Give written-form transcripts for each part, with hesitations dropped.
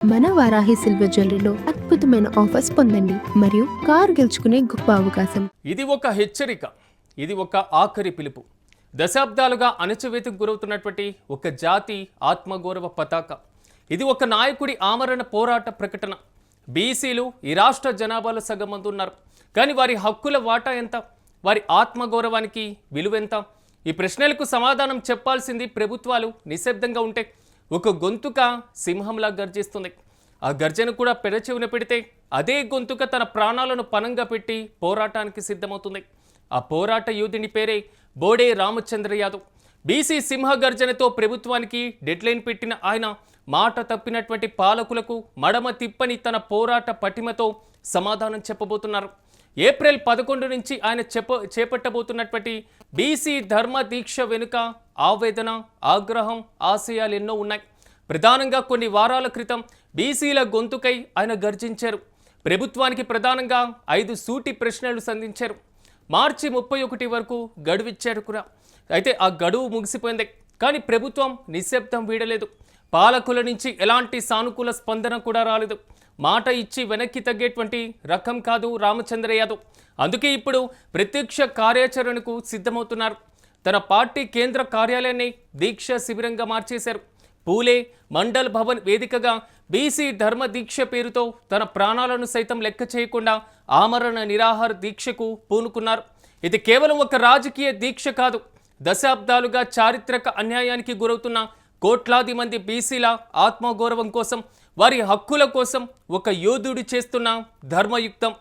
మన వారాహి సిల్వర్ జ్యువెలరీలో అద్భుతమైన ఆఫర్స్ పొందండి మరియు కార్ గెలుచుకునే గొప్ప అవకాశం. ఇది ఒక హెచ్చరిక, ఇది ఒక ఆఖరి పిలుపు. దశాబ్దాలుగా అణచివేతకు గురవుతున్నటువంటి ఒక జాతి ఆత్మగౌరవ పతాక. ఇది ఒక నాయకుడి ఆమరణ పోరాట ప్రకటన. బీసీలు ఈ రాష్ట్ర జనాభాలో సగం మంది ఉన్నారు. కానీ వారి హక్కుల వాటా ఎంత? వారి ఆత్మగౌరవానికి విలువెంత? ఈ ప్రశ్నలకు సమాధానం చెప్పాల్సింది ప్రభుత్వాలు నిశ్శబ్దంగా ఉంటే ఒక గొంతుక సింహంలా గర్జిస్తుంది. ఆ గర్జన కూడా పెడచెవిన పెడితే అదే గొంతుక తన ప్రాణాలను పణంగా పెట్టి పోరాటానికి సిద్ధమవుతుంది. ఆ పోరాట యోధుని పేరే బోడే రామచంద్ర యాదవ్. బీసీ సింహ గర్జనతో ప్రభుత్వానికి డెడ్లైన్ పెట్టిన ఆయన మాట తప్పినటువంటి పాలకులకు మడమ తిప్పని తన పోరాట పటిమతో సమాధానం చెప్పబోతున్నారు. ఏప్రిల్ 11 నుంచి ఆయన చేపట్టబోతున్నటువంటి బీసీ ధర్మ దీక్ష వెనుక ఆవేదన, ఆగ్రహం, ఆశయాలు ఎన్నో ఉన్నాయి. ప్రధానంగా కొన్ని వారాల క్రితం బీసీల గొంతుకై ఆయన గర్జించారు. ప్రభుత్వానికి ప్రధానంగా 5 సూటి ప్రశ్నలు సంధించారు. మార్చి 31 వరకు గడువిచ్చారు కూడా. అయితే ఆ గడువు ముగిసిపోయింది. కానీ ప్రభుత్వం నిశ్శబ్దం వీడలేదు. పాలకుల నుంచి ఎలాంటి సానుకూల స్పందన కూడా రాలేదు. మాట ఇచ్చి వెనక్కి తగ్గేటువంటి రకం కాదు రామచంద్ర యాదవ్. అందుకే ఇప్పుడు ప్రత్యక్ష కార్యాచరణకు సిద్ధమవుతున్నారు. తన పార్టీ కేంద్ర కార్యాలయాన్ని దీక్ష శిబిరంగా మార్చేశారు. పూలే మండల్ భవన్ వేదికగా బీసీ ధర్మ దీక్ష పేరుతో తన ప్రాణాలను సైతం లెక్క చేయకుండా ఆమరణ నిరాహార దీక్షకు పూనుకున్నారు. ఇది కేవలం ఒక రాజకీయ దీక్ష కాదు. దశాబ్దాలుగా చారిత్రక అన్యాయానికి గురవుతున్న కోట్లాది మంది బీసీల ఆత్మగౌరవం కోసం, వారి హక్కుల కోసం ఒక యోధుడు చేస్తున్న ధర్మయుక్తం.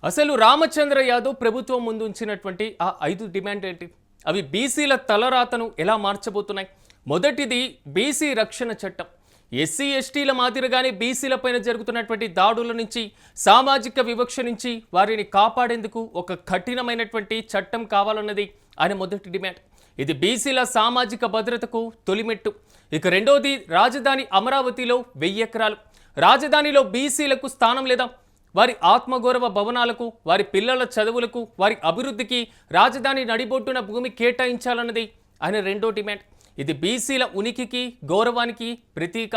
అసలు రామచంద్ర యాదవ్ ప్రభుత్వం ముందు ఉంచినటువంటి ఆ 5 డిమాండ్ ఏంటి? అవి బీసీల తలరాతను ఎలా మార్చబోతున్నాయి? మొదటిది బీసీ రక్షణ చట్టం. ఎస్సీ ఎస్టీల మాదిరిగానే బీసీలపైన జరుగుతున్నటువంటి దాడుల నుంచి, సామాజిక వివక్ష నుంచి వారిని కాపాడేందుకు ఒక కఠినమైనటువంటి చట్టం కావాలన్నది ఆయన మొదటి డిమాండ్. ఇది బీసీల సామాజిక భద్రతకు తొలిమెట్టు. ఇక రెండోది రాజధాని అమరావతిలో 1000 ఎకరాలు. రాజధానిలో బీసీలకు స్థానం లేదా? వారి ఆత్మగౌరవ భవనాలకు, వారి పిల్లల చదువులకు, వారి అభివృద్ధికి రాజధాని నడిబొడ్డున భూమి కేటాయించాలన్నది ఆయన రెండో డిమాండ్. ఇది బీసీల ఉనికికి, గౌరవానికి ప్రతీక.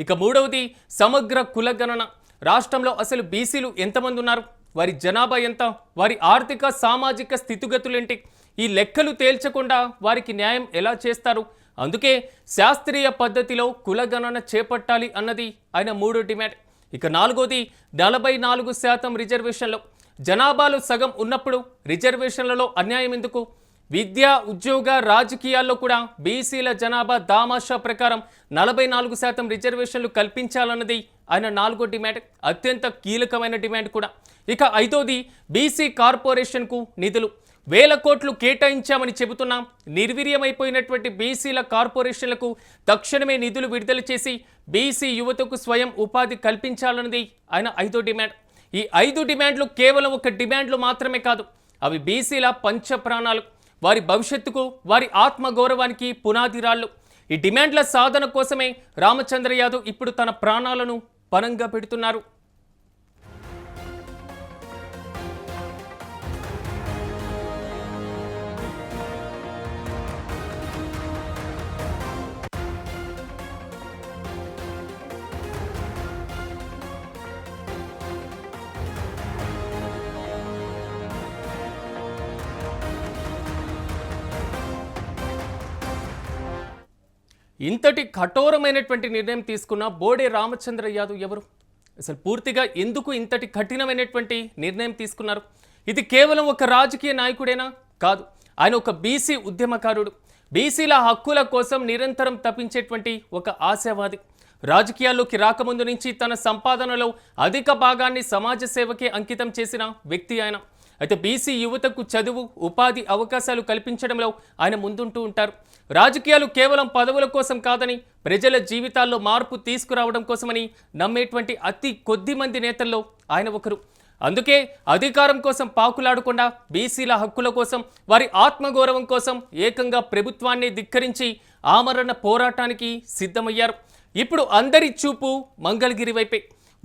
ఇక మూడవది సమగ్ర కులగణన. రాష్ట్రంలో అసలు బీసీలు ఎంతమంది ఉన్నారు? వారి జనాభా ఎంత? వారి ఆర్థిక సామాజిక స్థితిగతులేంటి? ఈ లెక్కలు తేల్చకుండా వారికి న్యాయం ఎలా చేస్తారు? అందుకే శాస్త్రీయ పద్ధతిలో కులగణన చేపట్టాలి అన్నది ఆయన మూడో డిమాండ్. ఇక నాలుగోది 44% రిజర్వేషన్లు. జనాభాలో సగం ఉన్నప్పుడు రిజర్వేషన్లలో అన్యాయం ఎందుకు? విద్య, ఉద్యోగ, రాజకీయాల్లో కూడా బీసీల జనాభా దామాషా ప్రకారం 44% రిజర్వేషన్లు కల్పించాలన్నది ఆయన నాలుగో డిమాండ్. అత్యంత కీలకమైన డిమాండ్ కూడా. ఇక ఐదోది బీసీ కార్పొరేషన్కు నిధులు. 1000 కోట్లు కేటాయించామని చెబుతున్నా నిర్వీర్యమైపోయినటువంటి బీసీల కార్పొరేషన్లకు తక్షణమే నిధులు విడుదల చేసి బీసీ యువతకు స్వయం ఉపాధి కల్పించాలన్నది ఆయన ఐదో డిమాండ్. ఈ 5 డిమాండ్లు కేవలం ఒక డిమాండ్లు మాత్రమే కాదు. అవి బీసీల పంచ ప్రాణాలు, వారి భవిష్యత్తుకు, వారి ఆత్మగౌరవానికి పునాది రాళ్ళు. ఈ డిమాండ్ల సాధన కోసమే రామచంద్ర యాదవ్ ఇప్పుడు తన ప్రాణాలను పణంగా పెడుతున్నారు. ఇంతటి కఠోరమైనటువంటి నిర్ణయం తీసుకున్న బోడే రామచంద్ర యాదవ్ ఎవరు? అసలు పూర్తిగా ఎందుకు ఇంతటి కఠినమైనటువంటి నిర్ణయం తీసుకున్నారు? ఇది కేవలం ఒక రాజకీయ నాయకుడేనా? కాదు. ఆయన ఒక బీసీ ఉద్యమకారుడు. బీసీల హక్కుల కోసం నిరంతరం తప్పించేటువంటి ఒక ఆశావాది. రాజకీయాల్లోకి రాకముందు నుంచి తన సంపాదనలో అధిక భాగాన్ని సమాజ సేవకే అంకితం చేసిన వ్యక్తి ఆయన. అయితే బీసీ యువతకు చదువు, ఉపాధి అవకాశాలు కల్పించడంలో ఆయన ముందుంటూ ఉంటారు. రాజకీయాలు కేవలం పదవుల కోసం కాదని, ప్రజల జీవితాల్లో మార్పు తీసుకురావడం కోసమని నమ్మేటువంటి అతి కొద్ది మంది నేతల్లో ఆయన ఒకరు. అందుకే అధికారం కోసం పాకులాడకుండా బీసీల హక్కుల కోసం, వారి ఆత్మగౌరవం కోసం ఏకంగా ప్రభుత్వాన్ని ధిక్కరించి ఆమరణ పోరాటానికి సిద్ధమయ్యారు. ఇప్పుడు అందరి చూపు మంగళగిరి వైపే.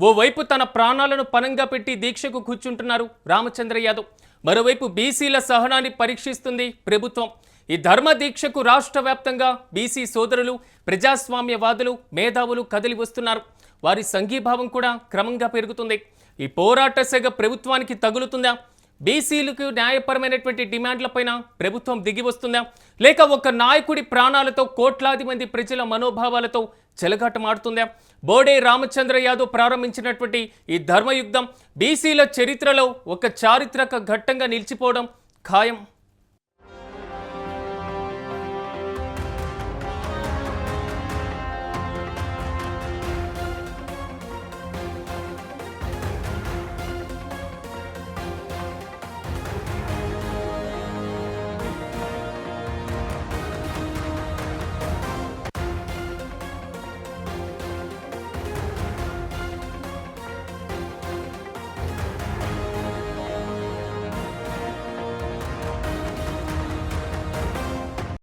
ఓవైపు తన ప్రాణాలను పణంగా పెట్టి దీక్షకు కూర్చుంటున్నారు రామచంద్ర యాదవ్. మరోవైపు బీసీల సహనాన్ని పరీక్షిస్తుంది ప్రభుత్వం. ఈ ధర్మ దీక్షకు రాష్ట్ర వ్యాప్తంగా బీసీ సోదరులు, ప్రజాస్వామ్యవాదులు, మేధావులు కదిలి వస్తున్నారు. వారి సంఘీభావం కూడా క్రమంగా పెరుగుతుంది. ఈ పోరాట సెగ ప్రభుత్వానికి తగులుతుందా? బీసీలకు న్యాయపరమైనటువంటి డిమాండ్లపైన ప్రభుత్వం దిగి వస్తుందా, లేక ఒక నాయకుడి ప్రాణాలతో కోట్లాది మంది ప్రజల మనోభావాలతో చెలగాటమాడుతుందా? బోడే రామచంద్ర యాదవ్ ప్రారంభించినటువంటి ఈ ధర్మయుద్ధం బీసీల చరిత్రలో ఒక చారిత్రక ఘట్టంగా నిలిచిపోవడం ఖాయం.